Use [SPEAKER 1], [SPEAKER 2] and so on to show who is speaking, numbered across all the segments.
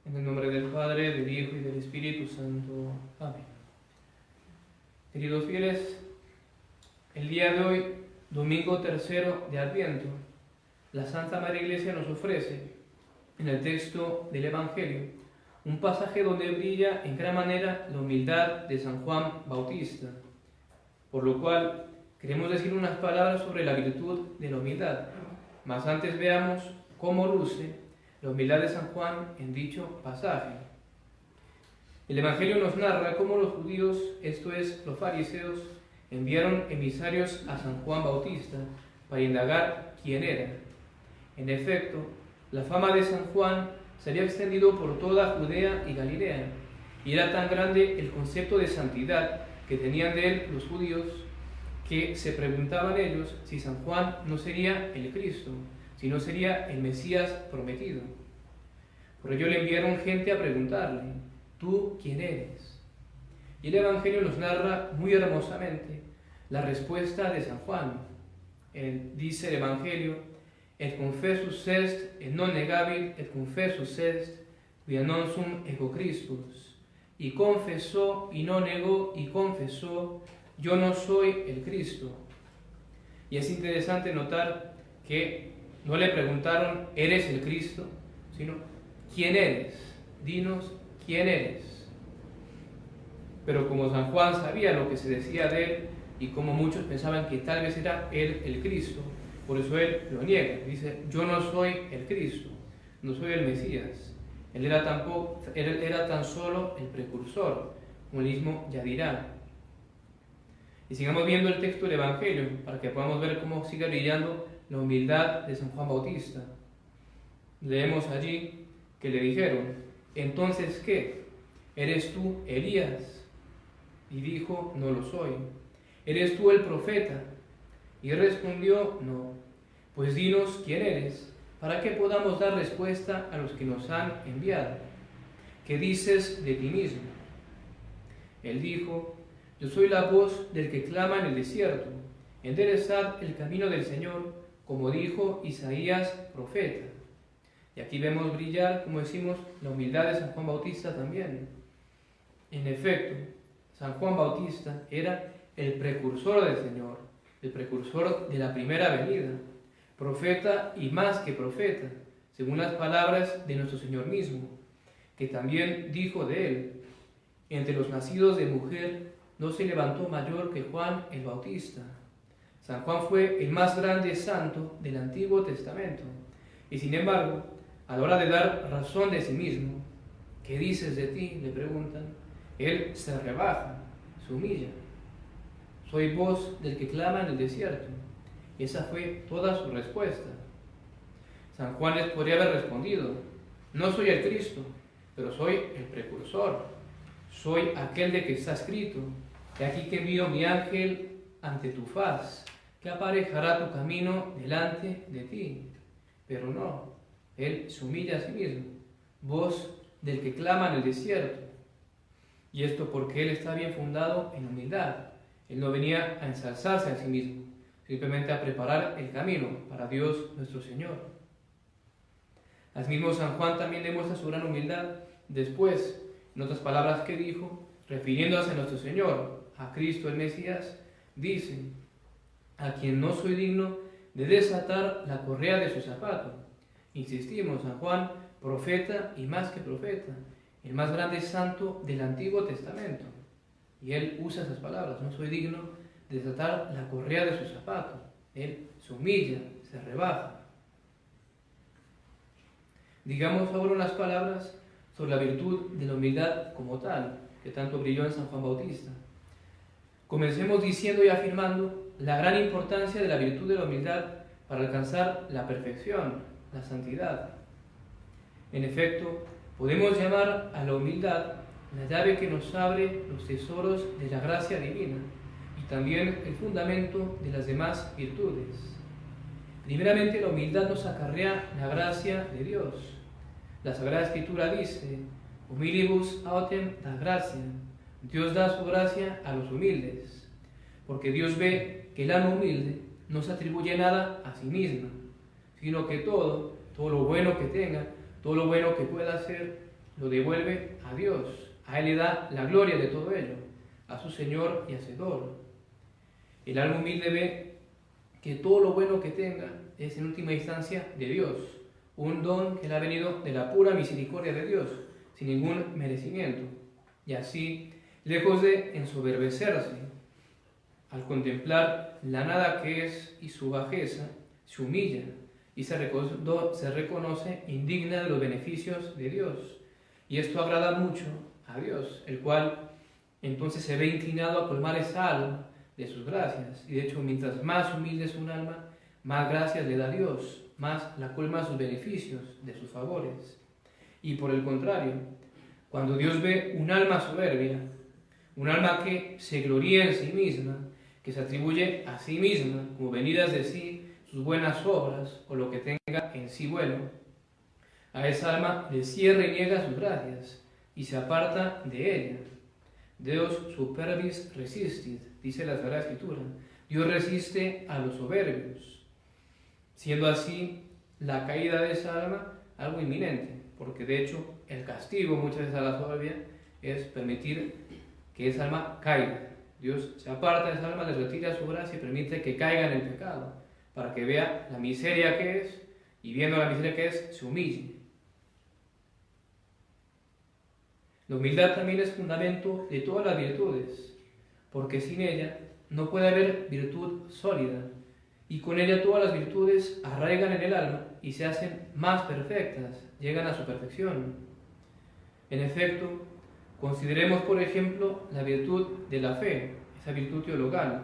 [SPEAKER 1] En el nombre del Padre, del Hijo y del Espíritu Santo. Amén. Queridos fieles, el día de hoy, domingo tercero de Adviento, la Santa Madre Iglesia nos ofrece, en el texto del Evangelio, un pasaje donde brilla en gran manera la humildad de San Juan Bautista, por lo cual queremos decir unas palabras sobre la virtud de la humildad. Mas antes veamos cómo luce la humildad de San Juan en dicho pasaje. El Evangelio nos narra cómo los judíos, esto es, los fariseos, enviaron emisarios a San Juan Bautista para indagar quién era. En efecto, la fama de San Juan se había extendido por toda Judea y Galilea, y era tan grande el concepto de santidad que tenían de él los judíos, que se preguntaban ellos si San Juan no sería el Cristo, si no sería el Mesías prometido. Por ello le enviaron gente a preguntarle: ¿tú quién eres? Y el Evangelio nos narra muy hermosamente la respuesta de San Juan. Dice el Evangelio: et confessus est, et non negabil, et confessus est, quia non sum ego Christus. Y confesó, y no negó, y confesó: yo no soy el Cristo. Y es interesante notar que no le preguntaron: ¿eres el Cristo?, sino: ¿quién eres? Dinos quién eres. Pero como San Juan sabía lo que se decía de él, y como muchos pensaban que tal vez era él el Cristo, por eso él lo niega. Dice: yo no soy el Cristo, no soy el Mesías. Él era tan solo el precursor, como él mismo ya dirá. Y sigamos viendo el texto del Evangelio para que podamos ver cómo sigue brillando la humildad de San Juan Bautista. Leemos allí que le dijeron: ¿entonces qué? ¿Eres tú Elías? Y dijo: no lo soy. ¿Eres tú el profeta? Y respondió: no. Pues dinos quién eres, para que podamos dar respuesta a los que nos han enviado. ¿Qué dices de ti mismo? Él dijo: yo soy la voz del que clama en el desierto, enderezad el camino del Señor, como dijo Isaías profeta. Y aquí vemos brillar, como decimos, la humildad de San Juan Bautista también. En efecto, San Juan Bautista era el precursor del Señor, el precursor de la primera venida, profeta y más que profeta, según las palabras de nuestro Señor mismo, que también dijo de él: entre los nacidos de mujer no se levantó mayor que Juan el Bautista. San Juan fue el más grande santo del Antiguo Testamento, y sin embargo, a la hora de dar razón de sí mismo, ¿qué dices de ti?, le preguntan, él se rebaja, se humilla. Soy voz del que clama en el desierto. Y esa fue toda su respuesta. San Juan les podría haber respondido: no soy el Cristo, pero soy el precursor. Soy aquel de que está escrito: he aquí que envío mi ángel ante tu faz, que aparejará tu camino delante de ti. Pero no, él se humilla a sí mismo, voz del que clama en el desierto. Y esto porque él está bien fundado en humildad. Él no venía a ensalzarse a sí mismo, simplemente a preparar el camino para Dios nuestro Señor. Asimismo, San Juan también demuestra su gran humildad después, en otras palabras que dijo, refiriéndose a nuestro Señor, a Cristo el Mesías, dice: a quien no soy digno de desatar la correa de su zapato. Insistimos, San Juan, profeta y más que profeta, el más grande santo del Antiguo Testamento. Y él usa esas palabras: no soy digno de desatar la correa de su zapato. Él se humilla, se rebaja. Digamos ahora unas palabras sobre la virtud de la humildad como tal, que tanto brilló en San Juan Bautista. Comencemos diciendo y afirmando la gran importancia de la virtud de la humildad para alcanzar la perfección, la santidad. En efecto, podemos llamar a la humildad la llave que nos abre los tesoros de la gracia divina y también el fundamento de las demás virtudes. Primeramente, la humildad nos acarrea la gracia de Dios. La Sagrada Escritura dice: humilibus autem da gracia. Dios da su gracia a los humildes, porque Dios ve que el alma humilde no se atribuye nada a sí misma, sino que todo lo bueno que tenga, todo lo bueno que pueda hacer, lo devuelve a Dios. A Él le da la gloria de todo ello, a su Señor y Hacedor. El alma humilde ve que todo lo bueno que tenga es en última instancia de Dios, un don que le ha venido de la pura misericordia de Dios, sin ningún merecimiento. Y así, lejos de ensoberbecerse, al contemplar la nada que es y su bajeza, se humilla y se reconoce indigna de los beneficios de Dios. Y esto agrada mucho a Dios, el cual entonces se ve inclinado a colmar esa alma de sus gracias. Y de hecho, mientras más humilde es un alma, más gracias le da Dios, más la colma sus beneficios de sus favores. Y por el contrario, cuando Dios ve un alma soberbia, un alma que se gloría en sí misma, que se atribuye a sí misma como venidas de sí sus buenas obras o lo que tenga en sí bueno, a esa alma le cierra y niega sus gracias y se aparta de ella. Deus superbis resistit, dice la Sagrada Escritura. Dios resiste a los soberbios, siendo así la caída de esa alma algo inminente, porque de hecho el castigo muchas veces a la soberbia es permitir que esa alma caiga. Dios se aparta de esa alma, le retira su gracia y permite que caiga en el pecado, para que vea la miseria que es, y viendo la miseria que es, se humille. La humildad también es fundamento de todas las virtudes, porque sin ella no puede haber virtud sólida, y con ella todas las virtudes arraigan en el alma y se hacen más perfectas, llegan a su perfección. En efecto, consideremos, por ejemplo, la virtud de la fe, esa virtud teologal.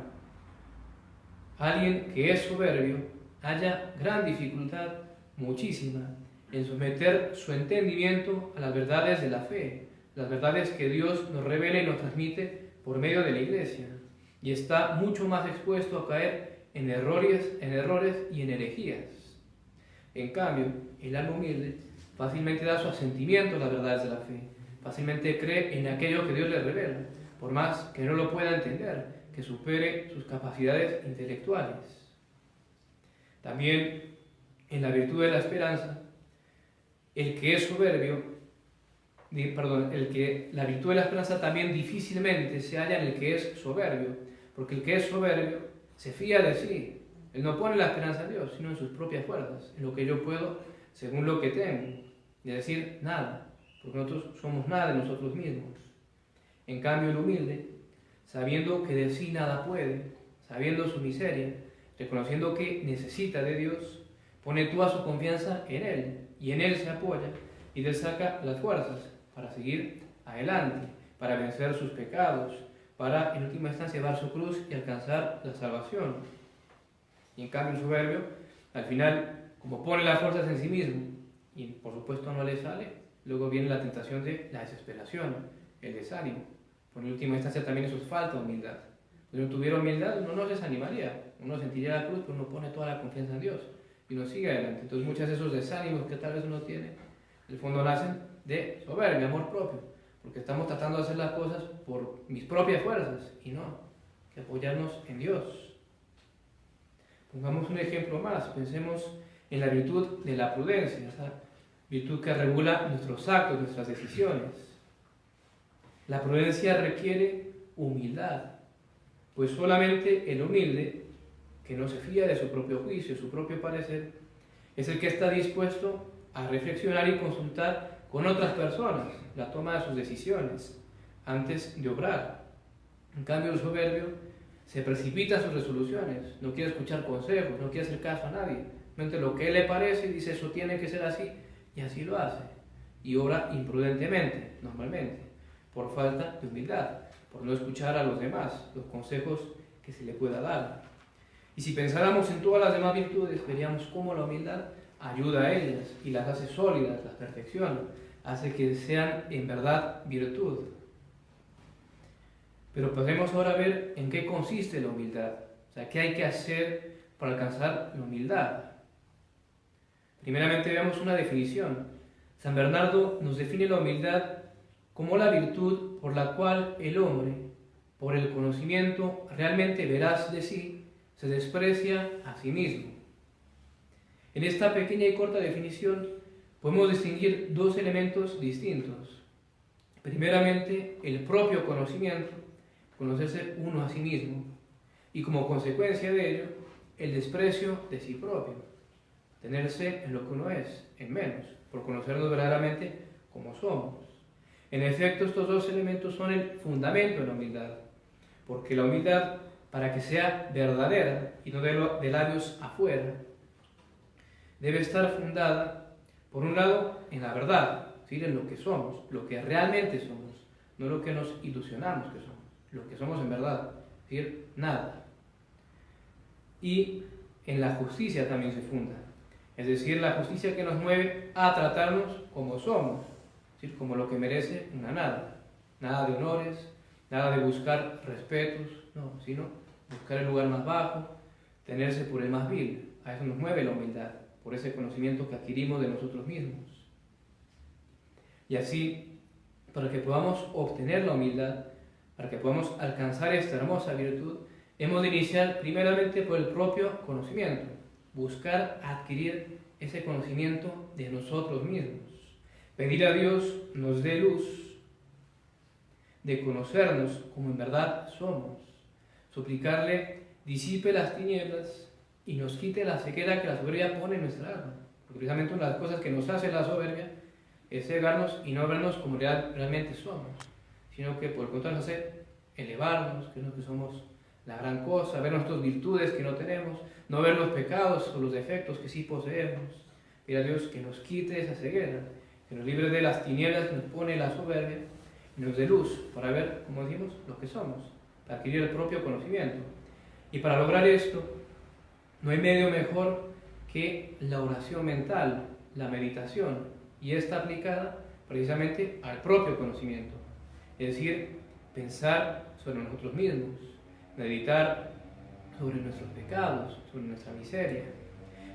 [SPEAKER 1] Alguien que es soberbio halla gran dificultad, muchísima, en someter su entendimiento a las verdades de la fe, las verdades que Dios nos revela y nos transmite por medio de la Iglesia, y está mucho más expuesto a caer en errores y en herejías. En cambio, el alma humilde fácilmente da su asentimiento a las verdades de la fe, fácilmente cree en aquello que Dios le revela, por más que no lo pueda entender, que supere sus capacidades intelectuales. También, en la virtud de la esperanza, el que es soberbio, la virtud de la esperanza también difícilmente se halla en el que es soberbio, porque el que es soberbio se fía de sí. Él no pone la esperanza en Dios, sino en sus propias fuerzas, en lo que yo puedo según lo que tengo, y decir nada, porque nosotros somos nada de nosotros mismos. En cambio, el humilde, sabiendo que de sí nada puede, sabiendo su miseria, reconociendo que necesita de Dios, pone toda su confianza en Él, y en Él se apoya, y le saca las fuerzas para seguir adelante, para vencer sus pecados, para en última instancia llevar su cruz y alcanzar la salvación. Y en cambio el soberbio, al final, como pone las fuerzas en sí mismo, y por supuesto no le sale, luego viene la tentación de la desesperación, el desánimo. Por en última instancia también eso es falta de humildad. Si no tuviera humildad, uno no se desanimaría, uno sentiría la cruz, pero uno pone toda la confianza en Dios y uno sigue adelante. Entonces muchos de esos desánimos que tal vez uno tiene, en el fondo nacen de soberbia, amor propio, porque estamos tratando de hacer las cosas por mis propias fuerzas y no, que apoyarnos en Dios. Pongamos un ejemplo más, pensemos en la virtud de la prudencia, esa virtud que regula nuestros actos, nuestras decisiones. La prudencia requiere humildad, pues solamente el humilde, que no se fía de su propio juicio, su propio parecer, es el que está dispuesto a reflexionar y consultar con otras personas la toma de sus decisiones antes de obrar. En cambio, el soberbio se precipita en sus resoluciones, no quiere escuchar consejos, no quiere hacer caso a nadie. Simplemente lo que él le parece dice eso tiene que ser así y así lo hace. Y obra imprudentemente, normalmente, por falta de humildad, por no escuchar a los demás, los consejos que se le pueda dar. Y si pensáramos en todas las demás virtudes, veríamos cómo la humildad ayuda a ellas y las hace sólidas, las perfecciona, hace que sean en verdad virtud. Pero podemos ahora ver en qué consiste la humildad, o sea, qué hay que hacer para alcanzar la humildad. Primeramente veamos una definición. San Bernardo nos define la humildad como la virtud por la cual el hombre, por el conocimiento realmente veraz de sí, se desprecia a sí mismo. En esta pequeña y corta definición podemos distinguir dos elementos distintos. Primeramente, el propio conocimiento, conocerse uno a sí mismo, y como consecuencia de ello, el desprecio de sí propio, tenerse en lo que uno es, en menos, por conocernos verdaderamente como somos. En efecto, estos dos elementos son el fundamento de la humildad, porque la humildad, para que sea verdadera y no de labios afuera, debe estar fundada, por un lado, en la verdad, es decir, en lo que somos, lo que realmente somos, no lo que nos ilusionamos que somos, lo que somos en verdad, es decir, nada. Y en la justicia también se funda, es decir, la justicia que nos mueve a tratarnos como somos, es decir, como lo que merece una nada, nada de honores, nada de buscar respetos, no, sino buscar el lugar más bajo, tenerse por el más vil. A eso nos mueve la humildad, por ese conocimiento que adquirimos de nosotros mismos. Y así, para que podamos obtener la humildad, para que podamos alcanzar esta hermosa virtud, hemos de iniciar primeramente por el propio conocimiento, buscar adquirir ese conocimiento de nosotros mismos, pedir a Dios nos dé luz de conocernos como en verdad somos, suplicarle disipe las tinieblas y nos quite la ceguera que la soberbia pone en nuestra alma. Porque precisamente una de las cosas que nos hace la soberbia es cegarnos y no vernos como realmente somos, sino que por el contrario nos hace elevarnos, que es lo que somos la gran cosa, ver nuestras virtudes que no tenemos, no ver los pecados o los defectos que sí poseemos. Pedir a Dios que nos quite esa ceguera, que nos libre de las tinieblas que nos pone la soberbia y nos dé luz para ver, como decimos, lo que somos, para adquirir el propio conocimiento. Y para lograr esto, no hay medio mejor que la oración mental, la meditación, y esta aplicada precisamente al propio conocimiento, es decir, pensar sobre nosotros mismos, meditar sobre nuestros pecados, sobre nuestra miseria,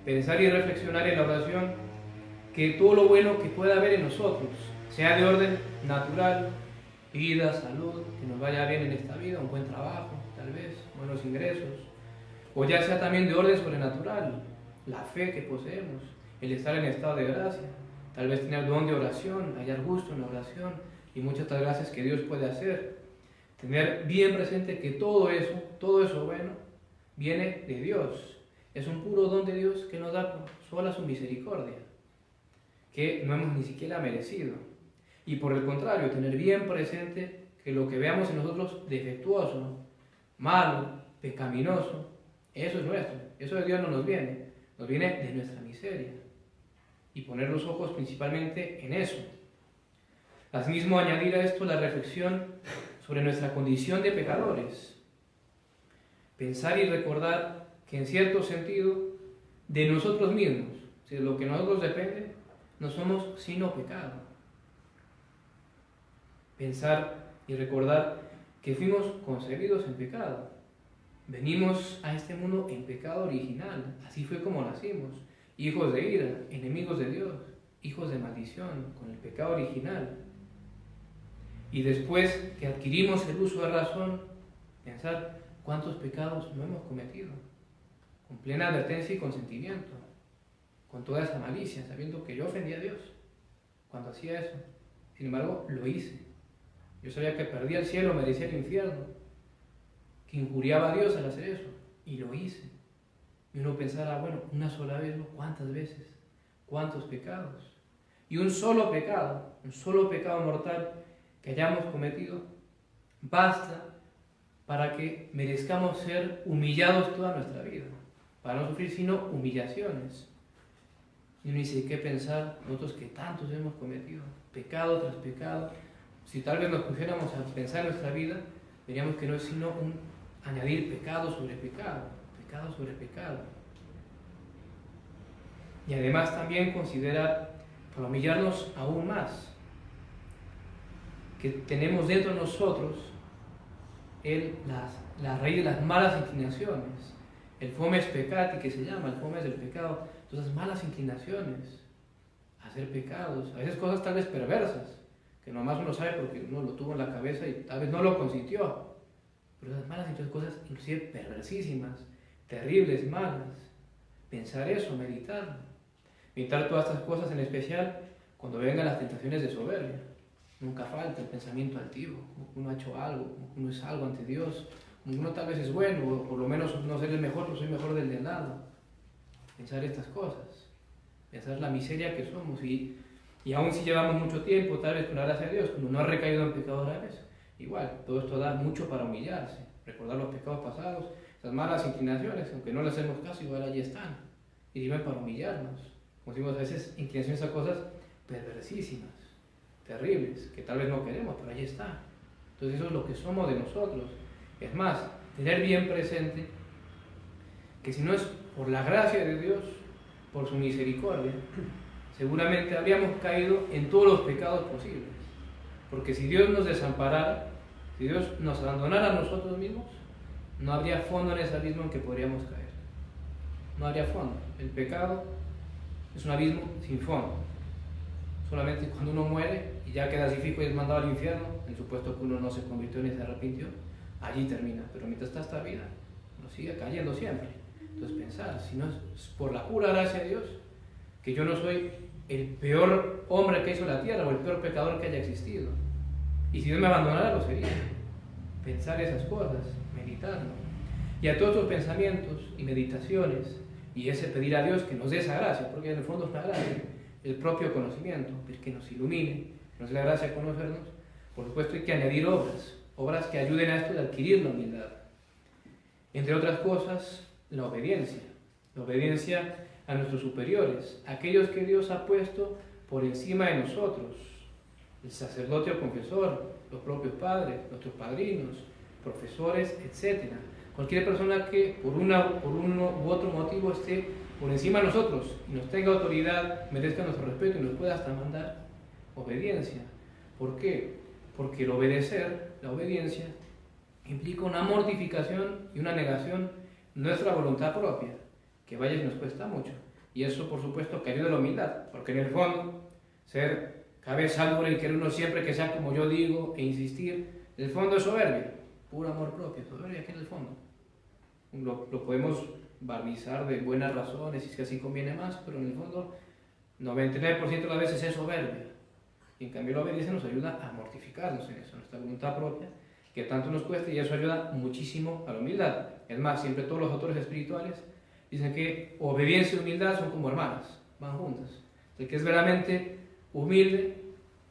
[SPEAKER 1] pensar y reflexionar en la oración que todo lo bueno que pueda haber en nosotros, sea de orden natural, vida, salud, que nos vaya bien en esta vida, un buen trabajo, tal vez, buenos ingresos, o ya sea también de orden sobrenatural, la fe que poseemos, el estar en estado de gracia, tal vez tener don de oración, hallar gusto en la oración y muchas otras gracias que Dios puede hacer. Tener bien presente que todo eso bueno, viene de Dios. Es un puro don de Dios que nos da por sola su misericordia, que no hemos ni siquiera merecido. Y por el contrario, tener bien presente que lo que veamos en nosotros defectuoso, malo, pecaminoso, eso es nuestro, eso de Dios no nos viene de nuestra miseria. Y poner los ojos principalmente en eso. Asimismo, añadir a esto la reflexión sobre nuestra condición de pecadores. Pensar y recordar que en cierto sentido, de nosotros mismos, si de lo que nosotros depende, no somos sino pecado. Pensar y recordar que fuimos concebidos en pecado. Venimos a este mundo en pecado original, así fue como nacimos, hijos de ira, enemigos de Dios, hijos de maldición, con el pecado original. Y después que adquirimos el uso de razón, pensar cuántos pecados no hemos cometido, con plena advertencia y consentimiento, con toda esa malicia, sabiendo que yo ofendía a Dios cuando hacía eso. Sin embargo, lo hice. Yo sabía que perdía el cielo, merecía el infierno, que injuriaba a Dios al hacer eso, y lo hice. Y uno pensara, bueno, una sola vez, ¿no? ¿Cuántas veces? ¿Cuántos pecados? Y un solo pecado mortal que hayamos cometido, basta para que merezcamos ser humillados toda nuestra vida, para no sufrir sino humillaciones. Y uno dice, ¿qué pensar nosotros que tantos hemos cometido? Pecado tras pecado. Si tal vez nos pusiéramos a pensar en nuestra vida, veríamos que no es sino un añadir pecado sobre pecado, pecado sobre pecado. Y además también considerar, para humillarnos aún más, que tenemos dentro de nosotros la raíz de las malas inclinaciones, el fomes peccati que se llama, el fomes del pecado, todas esas malas inclinaciones, hacer pecados, a veces cosas tal vez perversas, que nomás uno sabe porque uno lo tuvo en la cabeza y tal vez no lo consintió, pero esas malas cosas inclusive perversísimas, terribles, malas, pensar eso, meditarlo Meditar todas estas cosas, en especial cuando vengan las tentaciones de soberbia. Nunca falta el pensamiento altivo, como que uno ha hecho algo, como que uno es algo ante Dios, como que uno tal vez es bueno, o por lo menos no ser el mejor, pero soy mejor del de al lado. Pensar estas cosas, pensar la miseria que somos, y aún si llevamos mucho tiempo, tal vez con la gracia de Dios, cuando no ha recaído en pecados graves, igual, todo esto da mucho para humillarse, recordar los pecados pasados, esas malas inclinaciones, aunque no les hacemos caso, igual allí están, y sirven para humillarnos. Como decimos a veces, inclinaciones a cosas perversísimas, terribles, que tal vez no queremos, pero allí está. Entonces eso es lo que somos de nosotros. Es más, tener bien presente que si no es por la gracia de Dios, por su misericordia, seguramente habríamos caído en todos los pecados posibles. Porque si Dios nos desamparara, si Dios nos abandonara a nosotros mismos, no habría fondo en ese abismo en que podríamos caer. No habría fondo. El pecado es un abismo sin fondo. Solamente cuando uno muere y ya queda así fijo y es mandado al infierno, en supuesto que uno no se convirtió ni se arrepintió, allí termina. Pero mientras está esta vida, uno sigue cayendo siempre. Entonces pensar, si no es por la pura gracia de Dios, que yo no soy el peor hombre que hizo la tierra o el peor pecador que haya existido. Y si Dios me abandonara, lo sería. Pensar esas cosas, meditarlo. Y a todos estos pensamientos y meditaciones, y ese pedir a Dios que nos dé esa gracia, porque en el fondo es una gracia, el propio conocimiento, que nos ilumine, que nos dé la gracia de conocernos. Por supuesto hay que añadir obras que ayuden a esto de adquirir la humildad. Entre otras cosas, la obediencia a nuestros superiores, aquellos que Dios ha puesto por encima de nosotros, el sacerdote o confesor, los propios padres, nuestros padrinos, profesores, etc. Cualquier persona que por uno u otro motivo esté por encima de nosotros y nos tenga autoridad, merezca nuestro respeto y nos pueda hasta mandar, obediencia. ¿Por qué? Porque el obedecer, la obediencia, implica una mortificación y una negación de nuestra voluntad propia, que vaya y nos cuesta mucho. Y eso, por supuesto, que ayuda a la humildad, porque en el fondo, ser cabeza dura y querer uno siempre que sea como yo digo e insistir, en el fondo es soberbia, puro amor propio, soberbia que en el fondo. Lo podemos barbizar de buenas razones, si es que así conviene más, pero en el fondo 99% de las veces es soberbia. Y en cambio la obediencia nos ayuda a mortificarnos en eso, nuestra voluntad propia, que tanto nos cuesta, y eso ayuda muchísimo a la humildad. Es más, siempre todos los autores espirituales dicen que obediencia y humildad son como hermanas, van juntas. El que es verdaderamente humilde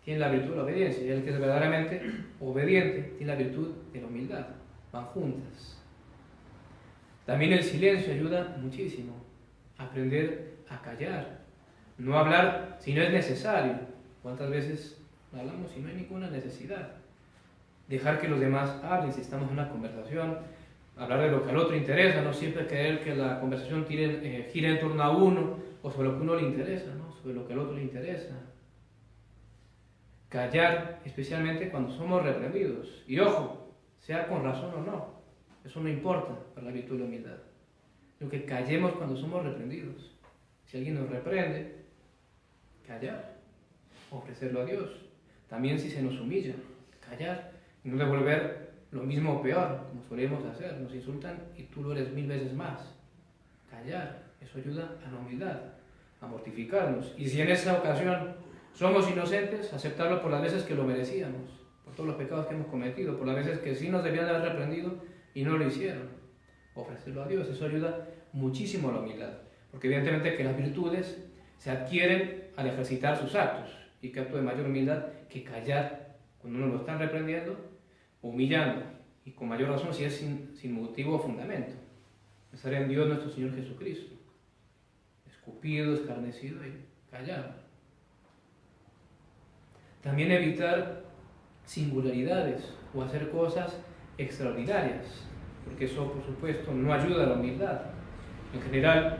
[SPEAKER 1] tiene la virtud de la obediencia, y el que es verdaderamente obediente tiene la virtud de la humildad, van juntas. También el silencio ayuda muchísimo, aprender a callar, no hablar si no es necesario. ¿Cuántas veces hablamos si no hay ninguna necesidad? Dejar que los demás hablen si estamos en una conversación, hablar de lo que al otro interesa, no siempre creer que la conversación gira en torno a uno o sobre lo que a uno le interesa, ¿no? Sobre lo que al otro le interesa. Callar, especialmente cuando somos reprendidos. Y ojo, sea con razón o no, eso no importa para la virtud de la humildad. Lo que callemos cuando somos reprendidos. Si alguien nos reprende, callar, ofrecerlo a Dios. También si se nos humilla, callar, y no devolver lo mismo o peor, como solemos hacer. Nos insultan y tú lo eres 1000 veces más. Callar, eso ayuda a la humildad, a mortificarnos. Y si en esa ocasión somos inocentes, aceptarlo por las veces que lo merecíamos, por todos los pecados que hemos cometido, por las veces que sí nos debían de haber reprendido y no lo hicieron. Ofrecerlo a Dios, eso ayuda muchísimo a la humildad, porque evidentemente que las virtudes se adquieren al ejercitar sus actos, y qué acto de mayor humildad que callar cuando uno lo está reprendiendo, humillando, y con mayor razón si es sin motivo o fundamento. Pensar en Dios nuestro Señor Jesucristo, escupido, escarnecido y callado. También evitar singularidades o hacer cosas extraordinarias, porque eso, por supuesto, no ayuda a la humildad. En general,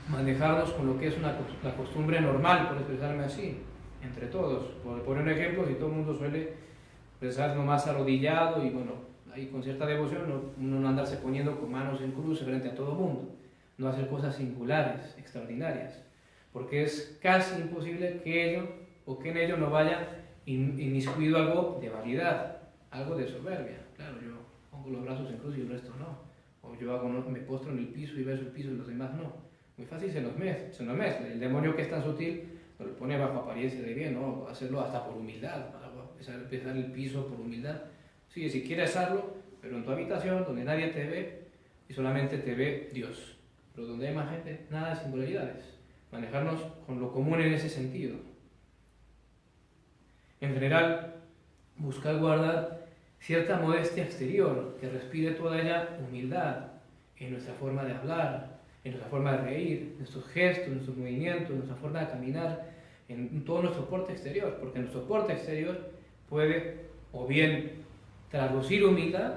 [SPEAKER 1] manejarnos con lo que es la costumbre normal, por expresarme así, entre todos. Por poner un ejemplo, si todo el mundo suele expresarse nomás arrodillado y bueno, ahí con cierta devoción, uno no andarse poniendo con manos en cruz frente a todo el mundo, no hacer cosas singulares, extraordinarias, porque es casi imposible que en ello no vaya inmiscuido algo de vanidad, algo de soberbia. Claro, yo pongo los brazos en cruz y el resto no. O yo me postro en el piso y beso el piso y los demás no. muy fácil se nos mezcla. El demonio, que es tan sutil, nos lo pone bajo apariencia de bien, ¿no? Hacerlo hasta por humildad, empezar el piso por humildad. Sí, si quieres hacerlo, pero en tu habitación, donde nadie te ve y solamente te ve Dios. Pero donde hay más gente, nada de singularidades. Manejarnos con lo común en ese sentido. En general, buscar guardar cierta modestia exterior, que respire toda ella humildad en nuestra forma de hablar, en nuestra forma de reír, en nuestros gestos, en nuestros movimientos, en nuestra forma de caminar, en todo nuestro porte exterior, porque nuestro porte exterior puede o bien traducir humildad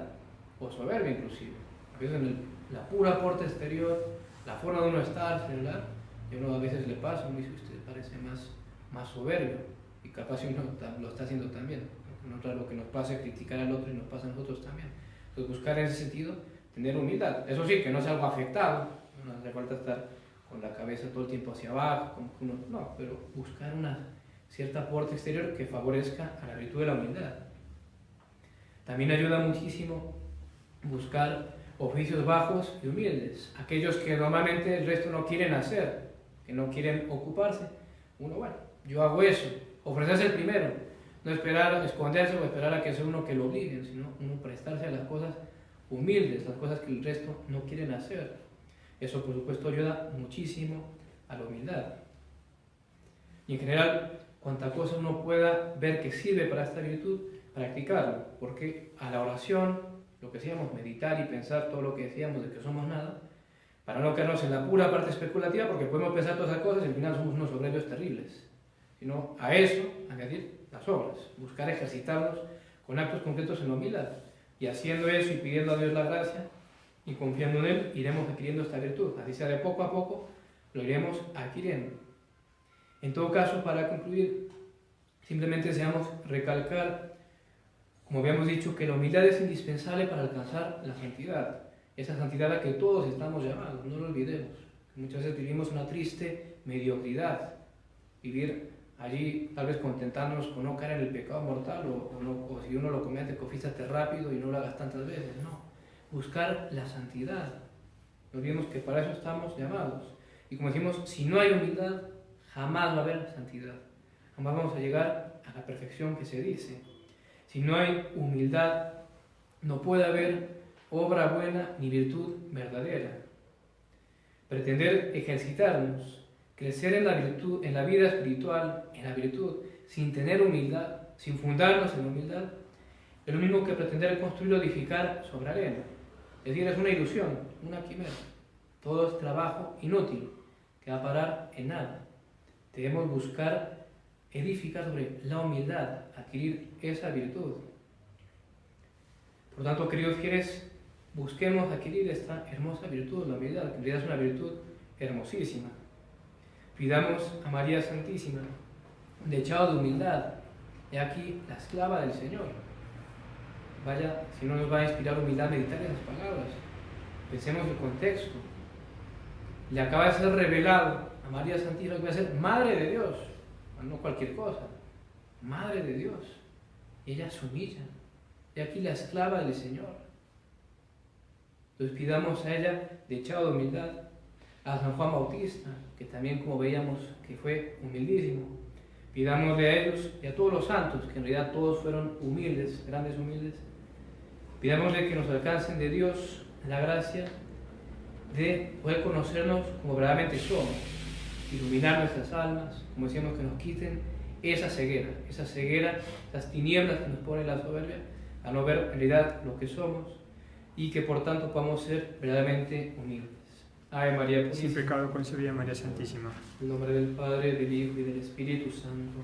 [SPEAKER 1] o soberbia inclusive. A veces en la pura porte exterior, la forma de uno estar, celular, y uno a veces le pasa, uno dice, usted parece más soberbio, y capaz uno lo está haciendo también. No es lo que nos pasa es criticar al otro y nos pasa a nosotros también. Entonces buscar en ese sentido tener humildad. Eso sí, que no sea algo afectado, no hace falta estar con la cabeza todo el tiempo hacia abajo, como que uno, no, pero buscar una cierta aporte exterior que favorezca a la virtud de la humildad. También ayuda muchísimo buscar oficios bajos y humildes, aquellos que normalmente el resto no quieren hacer, que no quieren ocuparse. Uno, bueno, yo hago eso, ofrecerse el primero, no esperar a esconderse o esperar a que sea uno que lo obligue, sino uno prestarse a las cosas humildes, las cosas que el resto no quieren hacer. Eso, por supuesto, ayuda muchísimo a la humildad. Y en general, cuanta cosa uno pueda ver que sirve para esta virtud, practicarlo, porque a la oración, lo que decíamos, meditar y pensar todo lo que decíamos de que somos nada, para no quedarnos en la pura parte especulativa, porque podemos pensar todas esas cosas y al final somos unos soberbios terribles, sino a eso añadir las obras, buscar ejercitarnos con actos concretos en la humildad, y haciendo eso y pidiendo a Dios la gracia y confiando en Él, iremos adquiriendo esta virtud, así sea de poco a poco, lo iremos adquiriendo. En todo caso, para concluir, simplemente deseamos recalcar, como habíamos dicho, que la humildad es indispensable para alcanzar la santidad, esa santidad a la que todos estamos llamados, no lo olvidemos. Muchas veces vivimos una triste mediocridad, vivir allí tal vez contentándonos con no caer en el pecado mortal o si uno lo comete, confísate rápido y no lo hagas tantas veces, no. Buscar la santidad, no olvidemos que para eso estamos llamados. Y como decimos, si no hay humildad, jamás va a haber santidad, jamás vamos a llegar a la perfección que se dice. Si no hay humildad, no puede haber obra buena ni virtud verdadera. Pretender ejercitarnos, crecer en la virtud, en la vida espiritual, en la virtud, sin tener humildad, sin fundarnos en humildad, es lo mismo que pretender construir o edificar sobre arena. Es decir, es una ilusión, una quimera. Todo es trabajo inútil, que va a parar en nada. Debemos buscar edificar sobre la humildad, adquirir esa virtud. Por tanto, queridos fieles, busquemos adquirir esta hermosa virtud, la humildad, que en realidad es una virtud hermosísima. Pidamos a María Santísima, dechado de humildad, he aquí la esclava del Señor. Vaya, si no nos va a inspirar humildad meditar en las palabras. Pensemos el contexto. Le acaba de ser revelado a María Santísima que va a ser Madre de Dios, no cualquier cosa, Madre de Dios. Y ella se humilla. He aquí la esclava del Señor. Entonces pidamos a ella dechado de humildad, a San Juan Bautista, que también, como veíamos, que fue humildísimo. Pidámosle a ellos y a todos los santos, que en realidad todos fueron humildes, grandes humildes. Pidámosle que nos alcancen de Dios la gracia de poder conocernos como verdaderamente somos, iluminar nuestras almas, como decíamos, que nos quiten esa ceguera, esas tinieblas que nos pone la soberbia, a no ver en realidad lo que somos, y que por tanto podamos ser verdaderamente humildes. Ave María Purísima,
[SPEAKER 2] sin pecado concebida, María Santísima.
[SPEAKER 1] en nombre del Padre, del Hijo y del Espíritu Santo.